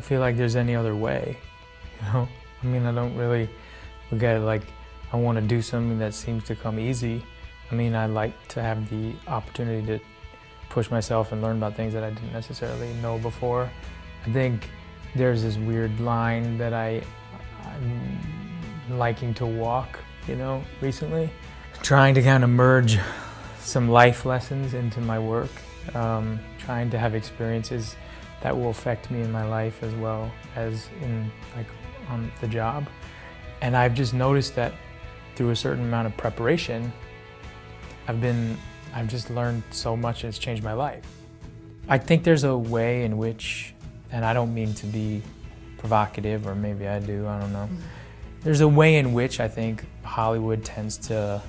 feel like there's any other way, you know? I mean, I don't really look at it like I want to do something that seems to come easy. I mean, I like to have the opportunity to push myself and learn about things that I didn't necessarily know before. I think there's this weird line that I'm liking to walk, you know, recently. Trying to kind of merge some life lessons into my work, trying to have experiences that will affect me in my life as well as in, like, on the job. And I've just noticed that through a certain amount of preparation, I've just learned so much, and it's changed my life. I think there's a way in which, and I don't mean to be provocative, or maybe I do, I don't know. There's a way in which I think Hollywood tends to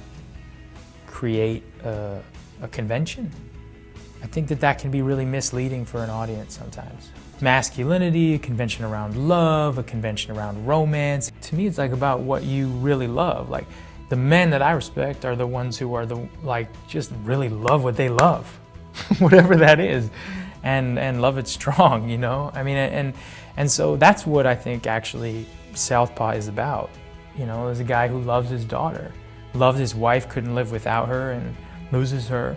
create a convention. I think that can be really misleading for an audience sometimes. Masculinity, a convention around love, a convention around romance. To me, it's like about what you really love. Like, the men that I respect are the ones who are just really love what they love, whatever that is, and love it strong, you know? I mean, and so that's what I think actually Southpaw is about. You know, there's a guy who loves his daughter, loves his wife, couldn't live without her, and loses her.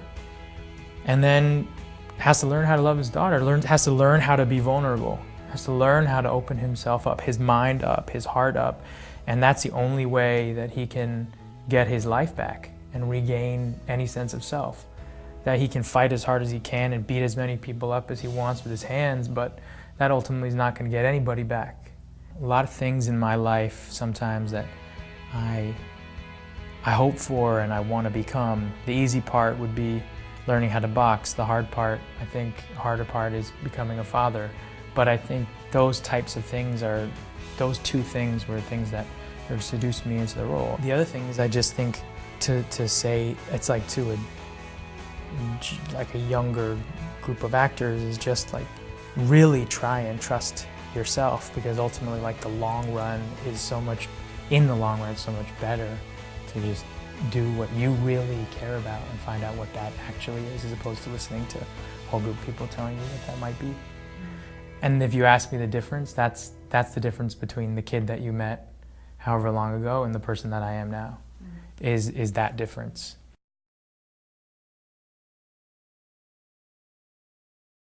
And then has to learn how to love his daughter, has to learn how to be vulnerable, has to learn how to open himself up, his mind up, his heart up. And that's the only way that he can get his life back and regain any sense of self. That he can fight as hard as he can and beat as many people up as he wants with his hands, but that ultimately is not going to get anybody back. A lot of things in my life sometimes that I hope for and I want to become. The easy part would be learning how to box. The hard part, I think, harder part is becoming a father. But I think those types of things those two things were things that seduced me into the role. The other thing is, I just think to say, it's like to a younger group of actors, is just like really try and trust yourself, because ultimately, like, the long run is so much, in the long run, it's so much better to just do what you really care about and find out what that actually is, as opposed to listening to a whole group of people telling you what that might be. And if you ask me the difference, that's the difference between the kid that you met however long ago and the person that I am now, is that difference.